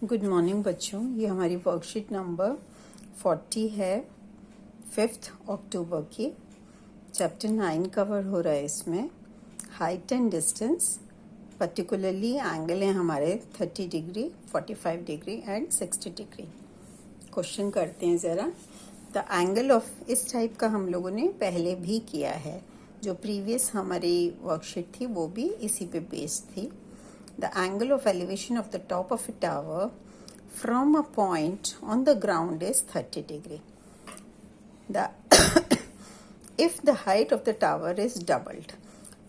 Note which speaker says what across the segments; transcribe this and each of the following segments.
Speaker 1: Good morning बच्चों, ये हमारी वर्कशीट नंबर 40 है 5 अक्टूबर की। चैप्टर 9 कवर हो रहा है इसमें। Height and distance, particularly angle है हमारे 30 degree, 45 degree and 60 degree. Question करते हैं ज़रा। द एंगल ऑफ, इस टाइप का हम लोगों ने पहले भी किया है, जो प्रीवियस हमारी वर्कशीट थी वो भी इसी पे बेस्ड थी। The angle of elevation of the top of a tower from a point on the ground is 30 degree. The if the height of the tower is doubled,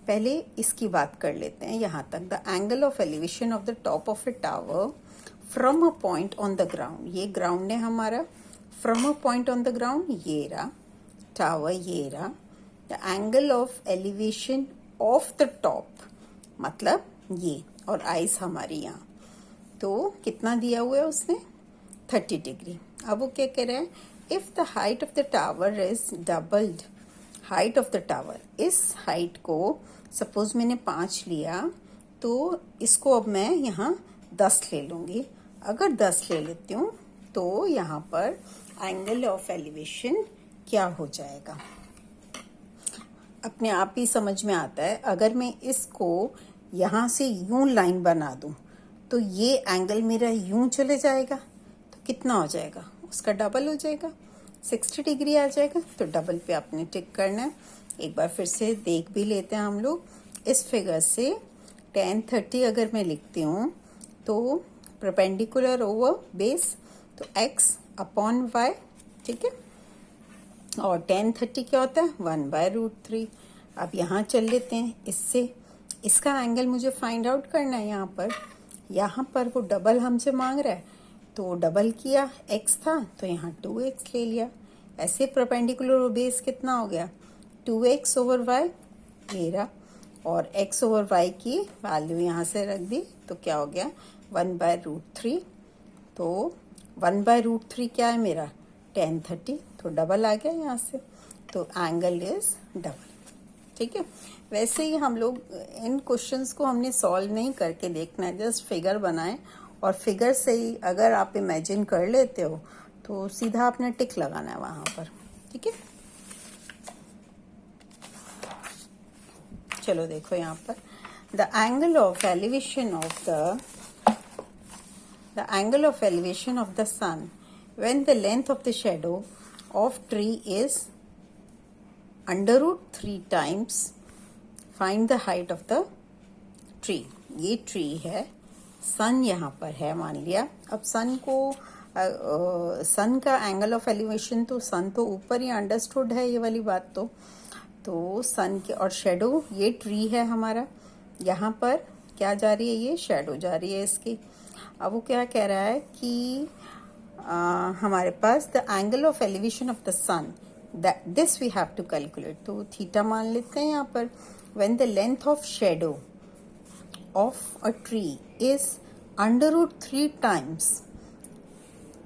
Speaker 1: पहले इसकी बात कर लेते हैं यहाँ तक। The angle of elevation of the top of a tower from a point on the ground, ये ground है हमारा, from a point on the ground ये रहा, tower ये रहा। The angle of elevation of the top मतलब ये, और आइस हमारी यहाँ, तो कितना दिया हुआ है उसने 30 डिग्री। अब वो क्या कह रहा है, if the height of the tower is doubled, height of the tower, इस हाइट को सपोज मैंने 5 लिया तो इसको अब मैं यहाँ 10 ले लूँगी। अगर 10 ले लेती हूँ तो यहाँ पर एंगल ऑफ एलिवेशन क्या हो जाएगा, अपने आप ही समझ में आता है। अगर मैं इसको यहाँ से यूं लाइन बना दूं तो ये एंगल मेरा यूं चले जाएगा, तो कितना हो जाएगा, उसका डबल हो जाएगा, 60 डिग्री आ जाएगा। तो डबल पे आपने टिक करना है। एक बार फिर से देख भी लेते हैं हम लोग। इस फिगर से tan 30 अगर मैं लिखती हूँ तो परपेंडिकुलर ओवर बेस, तो x अपॉन y, ठीक है। और tan 30 क्या होता है, 1/√3। अब यहाँ चल लेते हैं, इससे इसका एंगल मुझे फाइंड आउट करना है। यहाँ पर वो डबल हमसे मांग रहा है, तो डबल किया, x था तो यहाँ 2x ले लिया। ऐसे परपेंडिकुलर बेस कितना हो गया, 2x ओवर y ये रहा, और x ओवर y की वैल्यू यहाँ से रख दी, तो क्या हो गया 1/√3। तो 1/√3 क्या है मेरा, tan 30, तो डबल आ गया यहाँ से, तो एंगल इज डबल, ठीक है। वैसे ही हम लोग इन क्वेश्चंस को हमने सॉल्व नहीं करके देखना है, जस्ट फिगर बनाएं, और फिगर से ही अगर आप इमेजिन कर लेते हो तो सीधा आपने टिक लगाना है वहां पर, ठीक है। चलो देखो यहाँ पर, the angle of elevation of the sun when the length of the shadow of tree is √3 times, find the height of the tree. ये ट्री है, सन यहाँ पर है मान लिया। अब सन का एंगल ऑफ एलिवेशन, तो सन तो ऊपर ही अंडरस्टूड है ये वाली बात। तो सन के और शेडो, ये ट्री है हमारा, यहाँ पर क्या जा रही है, ये शेडो जा रही है इसकी। अब वो क्या कह रहा है कि हमारे पास the angle of elevation of the sun, this we have to calculate. तो थीटा मान लेते हैं यहाँ पर। When the length of shadow of a tree is √3 times,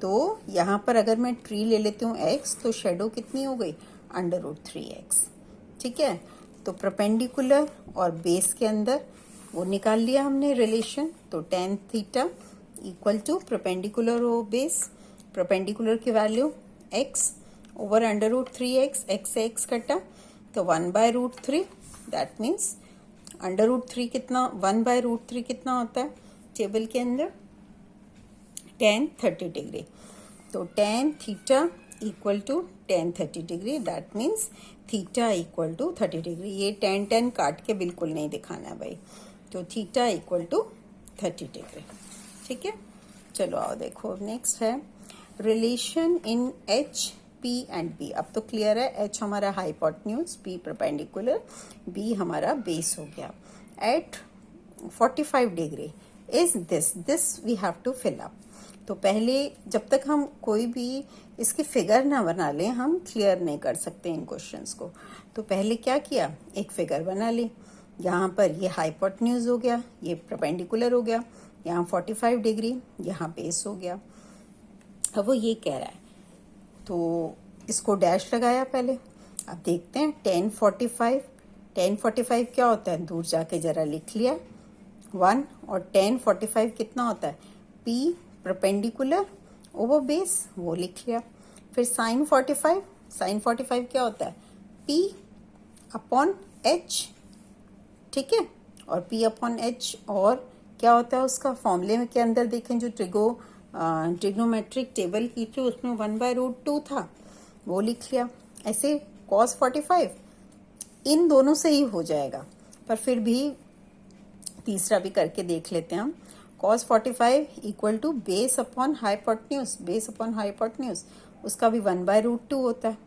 Speaker 1: तो यहाँ पर अगर मैं ट्री ले लेती हूँ x, तो शेडो कितनी हो गई, √3x, ठीक है। तो परपेंडिकुलर और बेस के अंदर वो निकाल लिया हमने रिलेशन, तो tan theta equal to perpendicular और बेस, परपेंडिकुलर की value x over √3x, x से x कटा तो 1/√3, दैट मीन्स √3 कितना, 1/√3 कितना होता है टेबल के अंदर, tan 30 डिग्री। तो tan theta equal to tan 30 degree, that means theta equal to 30 degree. ये tan काट के बिल्कुल नहीं दिखाना है भाई, तो थीटा इक्वल टू 30 डिग्री, ठीक है। चलो आओ देखो, नेक्स्ट है relation in H, P and B। अब तो क्लियर है, H हमारा हाइपोटेन्यूज, P परपेंडिकुलर, B हमारा बेस हो गया। At 45 degree is this we have to fill up. तो पहले जब तक हम कोई भी इसकी फिगर ना बना लें, हम क्लियर नहीं कर सकते इन क्वेश्चंस को। तो पहले क्या किया, एक फिगर बना ली। यहाँ पर ये हाइपोटेन्यूज हो गया, ये परपेंडिकुलर हो गया, यहाँ 45 डिग्री, यहाँ बेस हो गया। अब वो ये कह रहा है, तो इसको डैश लगाया पहले। अब देखते हैं tan 45 क्या होता है, दूर जाके जरा लिख लिया 1, और tan 45 कितना होता है, P परपेंडिकुलर ओवर बेस, वो लिख लिया। फिर साइन 45, साइन 45 क्या होता है, P अपॉन H, ठीक है। और P अपॉन H और क्या होता है उसका फॉर्मूले में के अंदर देखें, जो ट्रिग्नोमेट्रिक टेबल की थी उसमें 1/√2 था, वो लिख लिया। ऐसे cos 45 इन दोनों से ही हो जाएगा, पर फिर भी तीसरा भी करके देख लेते हैं हम। cos 45 equal to base upon hypotenuse, base upon hypotenuse उसका भी 1/√2 होता है,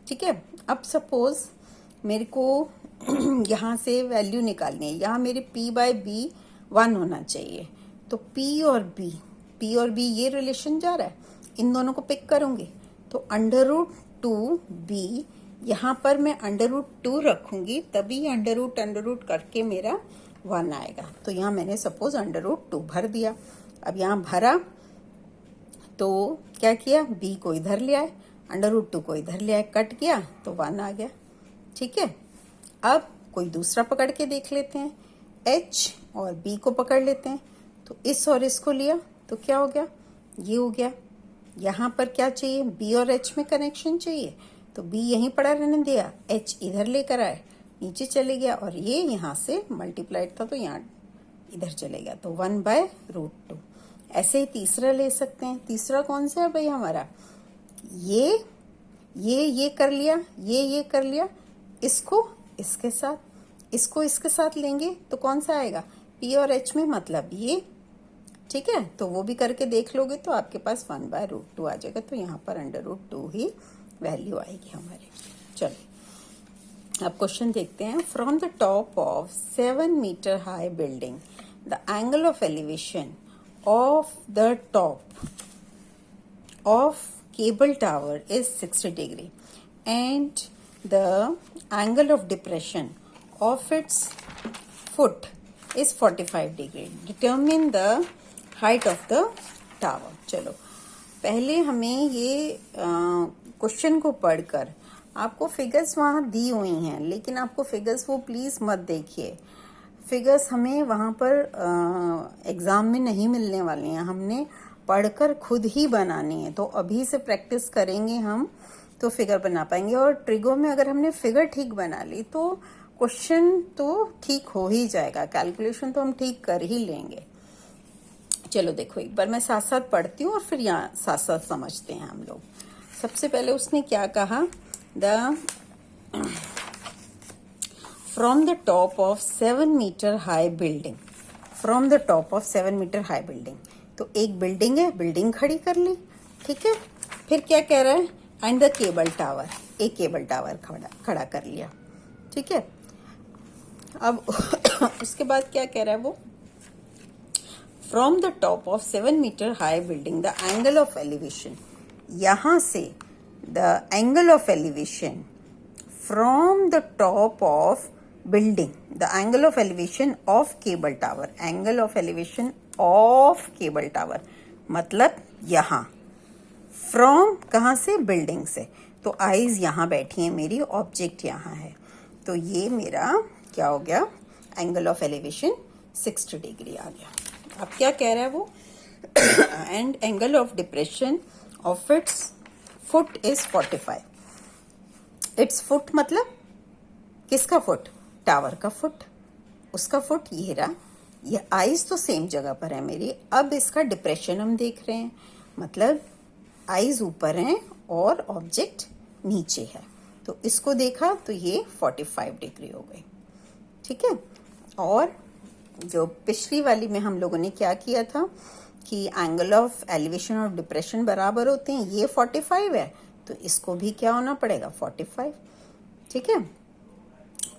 Speaker 1: ठीक है। अब सपोज मेरे को यहाँ से वैल्यू निकालनी है, यहाँ मेरे P/B 1 होना चाहिए, तो P और B ये रिलेशन जा रहा है, इन दोनों को पिक करूंगी तो √2B, यहाँ पर मैं √2 रखूंगी तभी अंडर रूट करके मेरा 1 आएगा। तो यहाँ मैंने सपोज √2 भर दिया। अब यहाँ भरा तो क्या किया, B को इधर ले आए, √2 को इधर ले आए, कट गया तो 1 आ गया, ठीक है। अब कोई दूसरा पकड़ के देख लेते हैं, H और B को पकड़ लेते हैं, तो इस और इसको लिया तो क्या हो गया, ये हो गया। यहाँ पर क्या चाहिए, B और H में कनेक्शन चाहिए, तो B यहीं पड़ा रहने दिया, H इधर लेकर आए, नीचे चले गया, और ये यहाँ से मल्टीप्लाइड था तो यहाँ इधर चले गया, तो 1/√2। ऐसे ही तीसरा ले सकते हैं। तीसरा कौन सा है भाई हमारा, ये कर लिया, ये कर लिया, इसको इसके साथ, इसको इसके साथ लेंगे तो कौन सा आएगा, P और H में मतलब ये, ठीक है। तो वो भी करके देख लोगे तो आपके पास 1/√2 आ जाएगा, तो यहाँ पर √2 ही वैल्यू आएगी हमारी। चलो अब क्वेश्चन देखते हैं। From the top of 7 metre high building the angle of elevation of the top of cable tower is 60 degree and the angle of depression of its foot is 45 degree. Determine the height of the tower. चलो पहले हमें ये question को पढ़कर, आपको figures वहाँ दी हुई हैं लेकिन आपको फिगर्स वो प्लीज मत देखिए, फिगर्स हमें वहाँ पर एग्जाम में नहीं मिलने वाली हैं, हमने पढ़कर खुद ही बनानी है। तो अभी से प्रैक्टिस करेंगे हम तो फिगर बना पाएंगे, और ट्रिगो में अगर हमने फिगर ठीक बना ली तो क्वेश्चन तो ठीक हो ही जाएगा, कैलकुलेशन तो हम ठीक कर ही लेंगे। चलो देखो एक बार मैं साथ साथ पढ़ती हूँ और फिर यहाँ साथ साथ समझते हैं हम लोग। सबसे पहले उसने क्या कहा, from the top of 7 metre high building, from the top of 7 metre high building, तो एक बिल्डिंग है, बिल्डिंग खड़ी कर ली, ठीक है। फिर क्या कह रहा है, एंड द केबल टावर, एक केबल टावर खड़ा कर लिया, ठीक है। अब उसके बाद क्या कह रहा है वो, from the top of 7 metre high building the angle of elevation, यहां से the angle of elevation from the top of building, the angle of elevation of cable tower, angle of elevation of cable tower मतलब यहाँ, from कहाँ से, building से, तो eyes यहाँ बैठी है मेरी, ऑब्जेक्ट यहाँ है, तो ये मेरा क्या हो गया, एंगल ऑफ एलिवेशन 60 डिग्री आ गया। अब क्या कह रहा है वो, and angle of depression of its foot is 45। It's foot मतलब किसका फुट, टावर का फुट, उसका फुट ये रहा, ये आईज तो सेम जगह पर है मेरी। अब इसका डिप्रेशन हम देख रहे हैं, मतलब आईज ऊपर हैं और ऑब्जेक्ट नीचे है, तो इसको देखा तो ये 45 डिग्री हो गई, ठीक है। और जो पिछली वाली में हम लोगों ने क्या किया था कि एंगल ऑफ एलिवेशन और डिप्रेशन बराबर होते हैं, ये 45 है तो इसको भी क्या होना पड़ेगा, 45, ठीक है।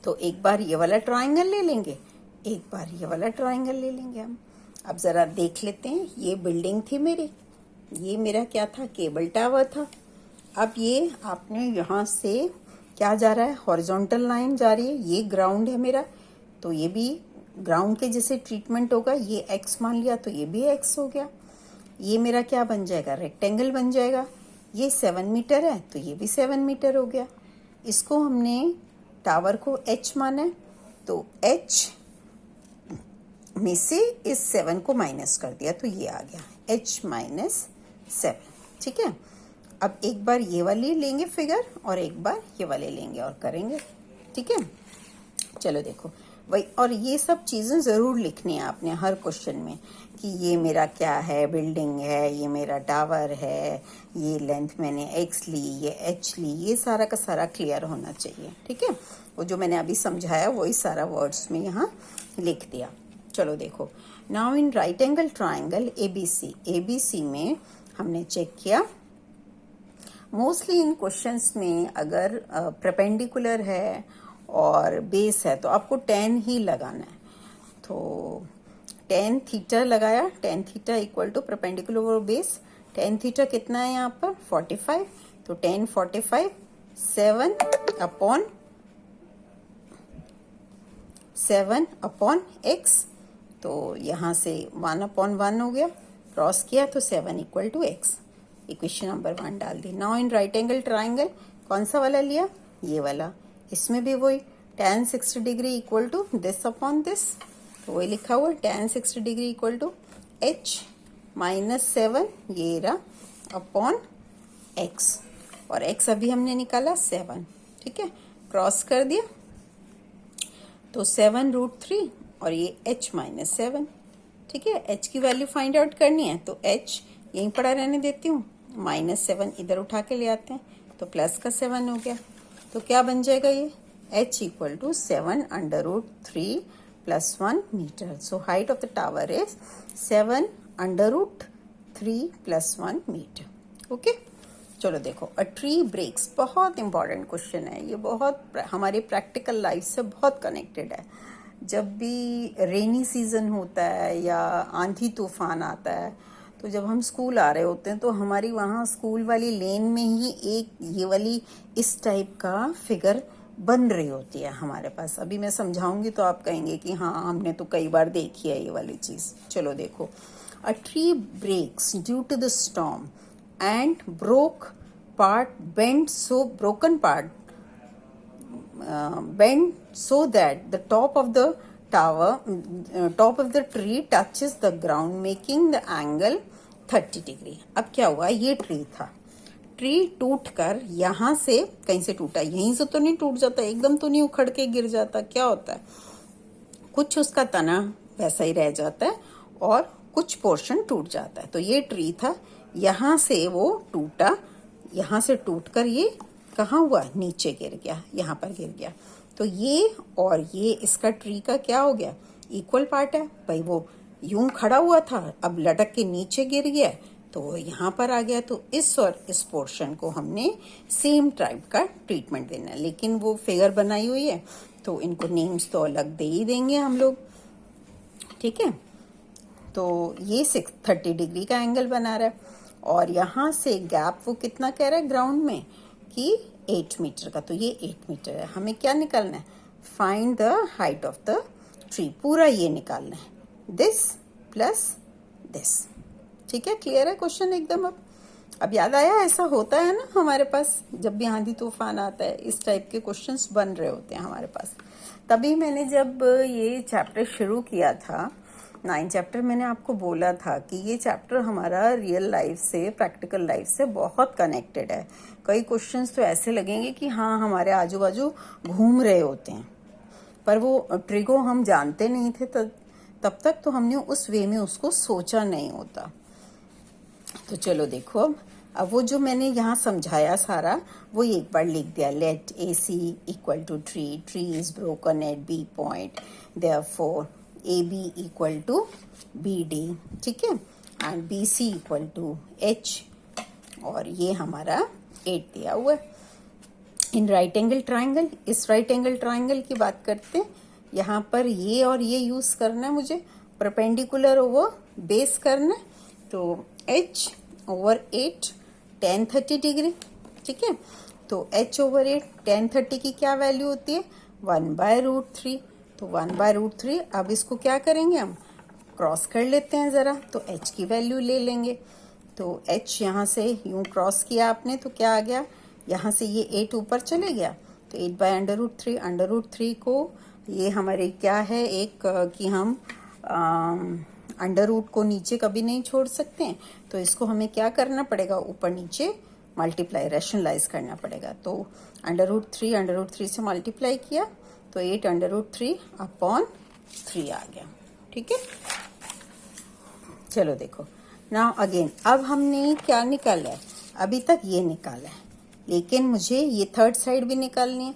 Speaker 1: तो एक बार ये वाला ट्राइंगल ले लेंगे, एक बार ये वाला ट्राइंगल ले लेंगे हम। अब जरा देख लेते हैं, ये बिल्डिंग थी मेरी, ये मेरा क्या था, केबल टावर था। अब ये आपने यहाँ से क्या जा रहा है, हॉरिजॉन्टल लाइन जा रही है, ये ग्राउंड है मेरा, तो ये भी ग्राउंड के जैसे ट्रीटमेंट होगा, ये एक्स मान लिया तो ये भी एक्स हो गया। ये मेरा क्या बन जाएगा, रेक्टेंगल बन जाएगा। ये 7 मीटर है तो ये भी 7 मीटर हो गया। इसको हमने टावर को h माना है तो h में से इस 7 को माइनस कर दिया तो ये आ गया। h minus 7। ठीक है, अब एक बार ये वाली लेंगे फिगर और एक बार ये वाले लेंगे और करेंगे। ठीक है, चलो देखो वही, और ये सब चीज़ें ज़रूर लिखनी है आपने हर क्वेश्चन में कि ये मेरा क्या है, बिल्डिंग है, ये मेरा टावर है, ये लेंथ मैंने x ली, ये h ली, ये सारा का सारा क्लियर होना चाहिए। ठीक है, वो जो मैंने अभी समझाया वही सारा वर्ड्स में यहाँ लिख दिया। चलो देखो, now in right angle triangle ABC में हमने चेक किया, मोस्टली इन क्वेश्चंस में अगर परपेंडिकुलर है और बेस है तो आपको tan ही लगाना है। तो tan थीटा लगाया, tan theta equal to perpendicular over base, tan theta कितना है यहाँ पर 45, तो tan 45 7 अपॉन x, तो यहाँ से 1/1 हो गया, क्रॉस किया तो 7 equal to x, equation number 1 डाल दी। Now in right angle triangle कौन सा वाला लिया, ये वाला, इसमें भी वही tan 60 degree equal to this upon this, तो वही लिखा हुआ tan 60 degree equal to h minus 7 ये रहा अपॉन x, और x अभी हमने निकाला 7। ठीक है, क्रॉस कर दिया तो 7√3 और ये h माइनस 7। ठीक है, h की वैल्यू फाइंड आउट करनी है तो h यहीं पड़ा रहने देती हूँ, -7 इधर उठा के ले आते हैं तो प्लस का 7 हो गया, तो क्या बन जाएगा ये h equal to 7√3 + 1 metre. So height of the tower is 7√3 + 1 metre. Okay, चलो देखो, अ ट्री ब्रेक्स, बहुत इंपॉर्टेंट क्वेश्चन है ये, बहुत हमारे प्रैक्टिकल लाइफ से बहुत कनेक्टेड है। जब भी रेनी सीजन होता है या आंधी तूफान आता है, तो जब हम स्कूल आ रहे होते हैं तो हमारी वहाँ स्कूल वाली लेन में ही एक ये वाली इस टाइप का फिगर बन रही होती है हमारे पास। अभी मैं समझाऊंगी तो आप कहेंगे कि हाँ हमने तो कई बार देखी है ये वाली चीज़। चलो देखो, a tree breaks due to the storm and broken part bend so that the top of the tree touches the ground making the angle 30 degree. अब क्या हुआ, ये ट्री था, ट्री टूट कर यहाँ से कहीं से टूटा, यहीं से तो नहीं टूट जाता, एकदम तो नहीं उखड़ के गिर जाता, क्या होता है कुछ उसका तना वैसा ही रह जाता है और कुछ पोर्शन टूट जाता है। तो ये ट्री था, यहाँ से वो टूटा, यहाँ से टूटकर ये कहाँ हुआ, नीचे गिर गया, यहाँ पर गिर गया। तो ये और ये इसका ट्री का क्या हो गया, इक्वल पार्ट है भाई। वो यूं खड़ा हुआ था, अब लटक के नीचे गिर गया तो यहाँ पर आ गया। तो इस और इस पोर्शन को हमने सेम टाइप का ट्रीटमेंट देना है, लेकिन वो फिगर बनाई हुई है तो इनको नेम्स तो अलग दे ही देंगे हम लोग। ठीक है, तो ये 30 डिग्री का एंगल बना रहा है और यहाँ से गैप वो कितना कह रहा है ग्राउंड में कि 8 मीटर का, तो ये 8 मीटर है। हमें क्या निकालना है, find the height of the tree, पूरा ये निकालना है, दिस प्लस दिस। ठीक है, क्लियर है क्वेश्चन एकदम। अब याद आया, ऐसा होता है ना हमारे पास, जब भी आंधी तूफान आता है इस टाइप के क्वेश्चंस बन रहे होते हैं हमारे पास। तभी मैंने जब ये चैप्टर शुरू किया था 9 चैप्टर, मैंने आपको बोला था कि ये चैप्टर हमारा रियल लाइफ से, प्रैक्टिकल लाइफ से बहुत कनेक्टेड है। कई क्वेश्चंस तो ऐसे लगेंगे कि हाँ हमारे आजू बाजू घूम रहे होते हैं, पर वो ट्रिगो हम जानते नहीं थे तब तक, तो हमने उस वे में उसको सोचा नहीं होता। तो चलो देखो, अब वो जो मैंने यहाँ समझाया सारा वो एक बार लिख दिया। Let AC equal to tree is broken at B point, therefore AB equal to BD। ठीक है, and BC equal to H, और ये हमारा 8 दिया हुआ है। इन राइट एंगल ट्राइंगल, इस राइट एंगल ट्राइंगल की बात करते हैं। यहाँ पर ये और ये यूज करना है मुझे, परपेंडिकुलर ओवर बेस करना है, तो h ओवर 8 tan 30 डिग्री। ठीक है, तो h ओवर 8 tan 30 की क्या वैल्यू होती है 1/√3, तो 1/√3। अब इसको क्या करेंगे, हम क्रॉस कर लेते हैं ज़रा, तो h की वैल्यू ले लेंगे। तो h यहाँ से यूं क्रॉस किया आपने तो क्या आ गया, यहाँ से ये 8 ऊपर चले गया, तो 8/√3, √3 को ये हमारे क्या है एक कि हम अंडर रूट को नीचे कभी नहीं छोड़ सकते हैं, तो इसको हमें क्या करना पड़ेगा, ऊपर नीचे मल्टीप्लाई रैशनलाइज करना पड़ेगा। तो अंडर रूट थ्री से मल्टीप्लाई किया तो 8 अंडर रूट 3 अपॉन 3 आ गया। ठीक है, चलो देखो नाउ अगेन, अब हमने क्या निकाला है, अभी तक ये निकाला है, लेकिन मुझे ये थर्ड साइड भी निकालनी है।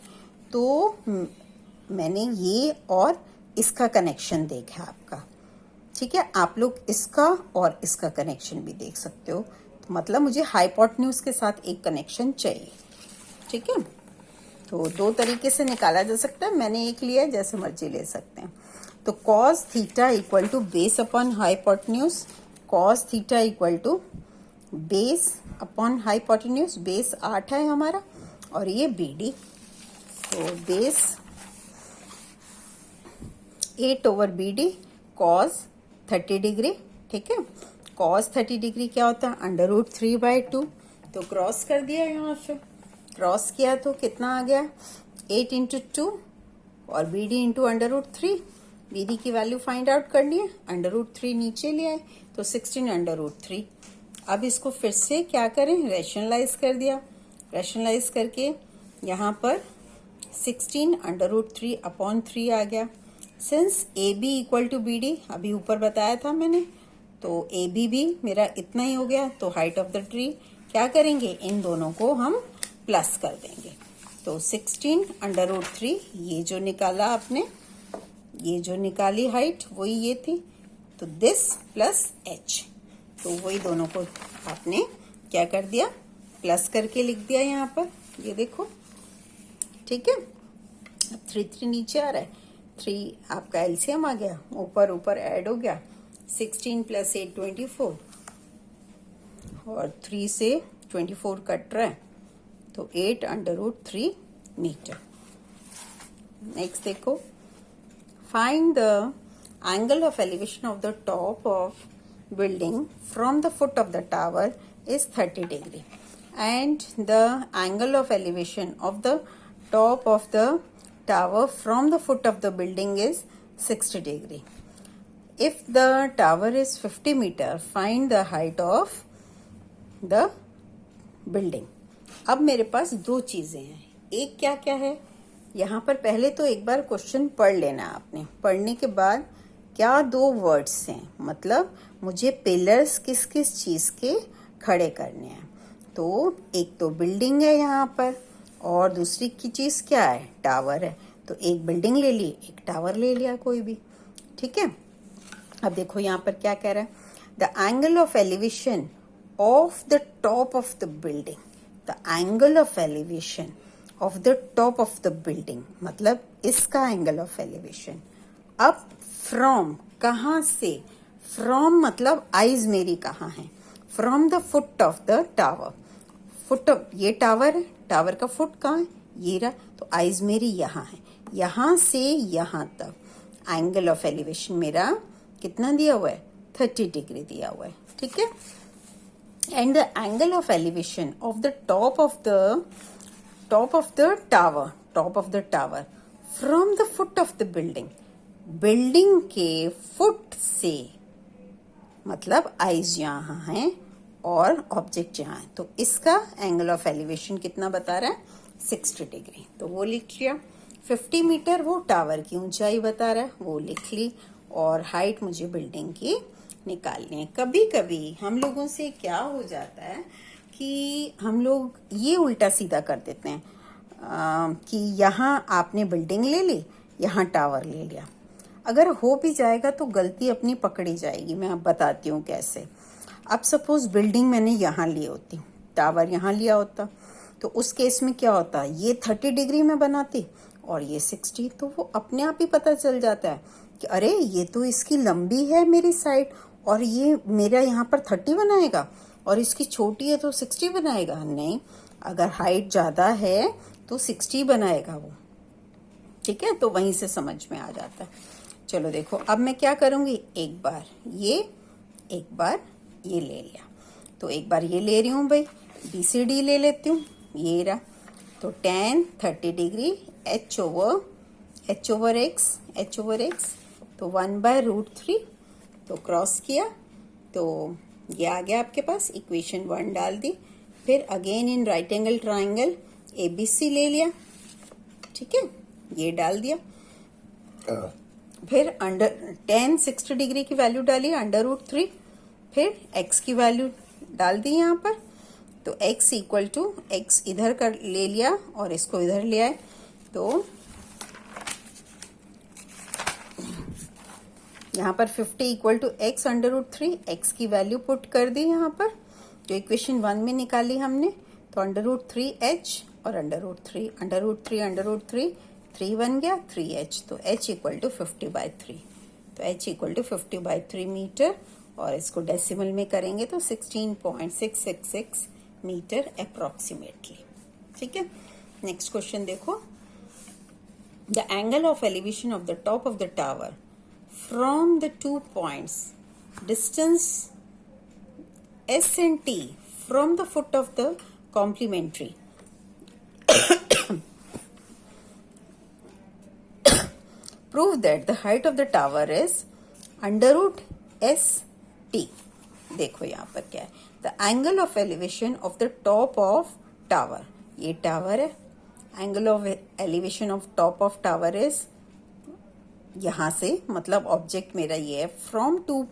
Speaker 1: तो मैंने ये और इसका कनेक्शन देखा आपका, ठीक है, आप लोग इसका और इसका कनेक्शन भी देख सकते हो। तो मतलब मुझे हाइपोटेन्यूज के साथ एक कनेक्शन चाहिए। ठीक है, तो दो तरीके से निकाला जा सकता है, मैंने एक लिया है, जैसे मर्जी ले सकते हैं। तो cos theta equal to base upon hypotenuse, cos theta equal to base upon hypotenuse, base 8 है हमारा और ये BD, तो base 8 over BD cos 30 degree. ठीक है, cos 30 डिग्री क्या होता है, अंडर रूट 3/2। तो क्रॉस कर दिया, यहाँ से क्रॉस किया तो कितना आ गया, 8 इंटू 2 और BD into under root 3। BD की वैल्यू फाइंड आउट करनी है, अंडर रूट 3 नीचे ले आए तो 16 अंडर रूट 3। अब इसको फिर से क्या करें, रैशनलाइज कर दिया, रैशनलाइज करके यहाँ पर 16 अंडर रूट 3 अपॉन 3 आ गया। Since AB equal to BD अभी ऊपर बताया था मैंने, तो AB भी मेरा इतना ही हो गया। तो हाइट ऑफ द ट्री क्या करेंगे, इन दोनों को हम प्लस कर देंगे। तो 16 अंडर रूट 3, ये जो निकाला आपने, ये जो निकाली हाइट वही ये थी, तो दिस प्लस H, तो वही दोनों को आपने क्या कर दिया, प्लस करके लिख दिया यहाँ पर, ये देखो। ठीक है, अब 3 नीचे आ रहा है, 3 आपका एलसीएम आ गया, ऊपर ऊपर ऐड हो गया, 16 प्लस 8 24 और 3 से 24 कट रहा है, तो 8 अंडर रूट 3 मीटर। नेक्स्ट देखो, find the angle of elevation of the top of building from the foot of the tower is 30 degree and the angle of elevation of the top of the tower from the foot of the building is 60 degree. If the tower is 50 meter, find the height of the building. अब मेरे पास दो चीजें हैं, एक क्या क्या है यहाँ पर, पहले तो एक बार क्वेश्चन पढ़ लेना आपने, पढ़ने के बाद क्या दो वर्ड्स हैं, मतलब मुझे पिलर्स किस किस चीज के खड़े करने हैं। तो एक तो बिल्डिंग है यहाँ पर और दूसरी की चीज क्या है, टावर है। तो एक बिल्डिंग ले ली, एक टावर ले लिया कोई भी। ठीक है, अब देखो यहाँ पर क्या कह रहा है, the angle of elevation of the top of the building, the angle of elevation of the top of the building, मतलब इसका एंगल ऑफ एलिवेशन। अब फ्रॉम कहाँ से, फ्रॉम मतलब आइज मेरी कहाँ है, from the foot of the tower, foot of ये टावर है, टावर का फुट कहाँ है, ये रहा, तो आइज मेरी यहाँ है, यहाँ से यहाँ तक एंगल ऑफ एलिवेशन मेरा कितना दिया हुआ है, 30 डिग्री दिया हुआ है। ठीक है, and the angle of elevation of the top of the tower, top of the tower from the foot of the building, building के फुट से, मतलब आइज यहाँ है और ऑब्जेक्ट यहाँ है, तो इसका एंगल ऑफ एलिवेशन कितना बता रहा है, 60 डिग्री। तो वो लिख लिया। 50 मीटर वो टावर की ऊंचाई बता रहा है, वो लिख ली। और हाइट मुझे बिल्डिंग की निकालनी है। कभी कभी हम लोगों से क्या हो जाता है कि हम लोग ये उल्टा सीधा कर देते हैं कि यहाँ आपने बिल्डिंग ले ली, यहाँ टावर ले लिया। अगर हो भी जाएगा तो गलती अपनी पकड़ी जाएगी। मैं अब बताती हूँ कैसे। अब सपोज बिल्डिंग मैंने यहाँ ली होती, टावर यहाँ लिया होता, तो उस केस में क्या होता, ये 30 डिग्री में बनाती और ये 60, तो वो अपने आप ही पता चल जाता है कि अरे ये तो इसकी लंबी है मेरी साइड और ये मेरा यहाँ पर 30 बनाएगा और इसकी छोटी है तो 60 बनाएगा। नहीं, अगर हाइट ज़्यादा है तो 60 बनाएगा वो। ठीक है, तो वहीं से समझ में आ जाता है। चलो देखो, अब मैं क्या करूँगी, एक बार ये, एक बार ये ले लिया, तो एक बार ये ले रही हूँ भाई, BCD ले लेती हूँ, ये रहा। तो tan 30 degree h over x, तो 1/√3, तो क्रॉस किया तो ये आ गया आपके पास, इक्वेशन 1 डाल दी। फिर again in right angle triangle ABC ले लिया, ठीक है, ये डाल दिया। फिर अंडर tan 60 डिग्री की वैल्यू डाली √3, फिर x की वैल्यू डाल दी यहाँ पर। तो x इक्वल टू x इधर कर ले लिया और इसको इधर ले आए, तो यहाँ पर 50 इक्वल टू x √3, x की वैल्यू पुट कर दी यहाँ पर, जो इक्वेशन 1 में निकाली हमने। तो √3h और √3 3 बन गया 3h, तो h इक्वल टू 50/3, तो h इक्वल टू 50/3 मीटर, और इसको डेसिमल में करेंगे तो 16.666 मीटर अप्रोक्सीमेटली, ठीक है। नेक्स्ट क्वेश्चन देखो, the angle of elevation of the top of the tower from the 2 points distance S and T from the foot of the complementary prove that the height of the tower is √ST। देखो यहाँ पर क्या है, the angle of elevation of the top of tower, ये tower है, angle of elevation of top of tower is, यहां से मतलब ऑब्जेक्ट मेरा ये है, फ्रॉम 2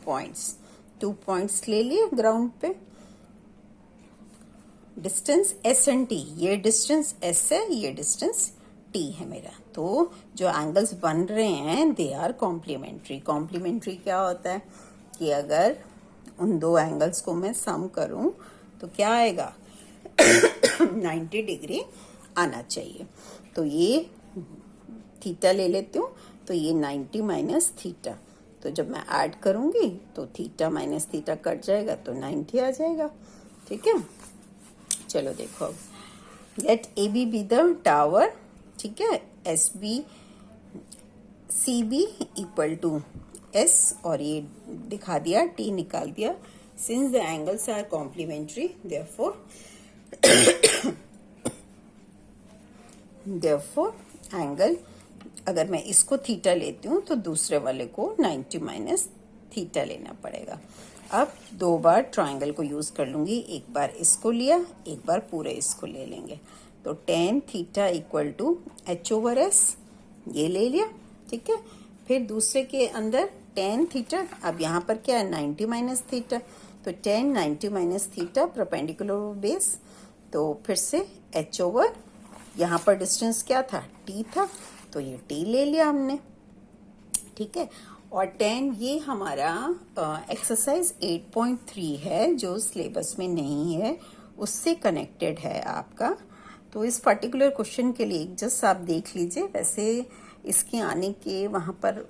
Speaker 1: पॉइंट्स ले लिए ग्राउंड पे, डिस्टेंस S एंड T, ये डिस्टेंस S है, ये डिस्टेंस T है मेरा। तो जो एंगल्स बन रहे हैं दे आर कॉम्प्लीमेंट्री। कॉम्प्लीमेंट्री क्या होता है कि अगर उन दो एंगल्स को मैं सम करूं तो क्या आएगा 90 डिग्री आना चाहिए। तो ये थीटा ले लेती हूँ, तो ये 90 माइनस थीटा, तो जब मैं ऐड करूंगी तो थीटा माइनस थीटा कट जाएगा तो 90 आ जाएगा, ठीक है। चलो देखो, अब let AB be the tower, ठीक है, SB CB equal to S, और ये दिखा दिया, T निकाल दिया। Since the angles are complementary therefore angle, अगर मैं इसको थीटा लेती हूँ तो दूसरे वाले को 90 माइनस थीटा लेना पड़ेगा। अब 2 बार ट्राइंगल को यूज कर लूंगी, एक बार इसको लिया, एक बार पूरे इसको ले लेंगे। तो tan theta equal to H/S, ये ले लिया, ठीक है। फिर दूसरे के अंदर tan थीटा, अब यहाँ पर क्या है 90 माइनस थीटा, तो tan 90 minus theta perpendicular base, तो फिर से H ओवर, यहाँ पर डिस्टेंस क्या था T था, तो ये T ले लिया हमने, ठीक है। और tan ये हमारा एक्सरसाइज 8.3 है जो सिलेबस में नहीं है, उससे कनेक्टेड है आपका। तो इस पर्टिकुलर क्वेश्चन के लिए जस्ट आप देख लीजिए, वैसे इसके आने के वहाँ पर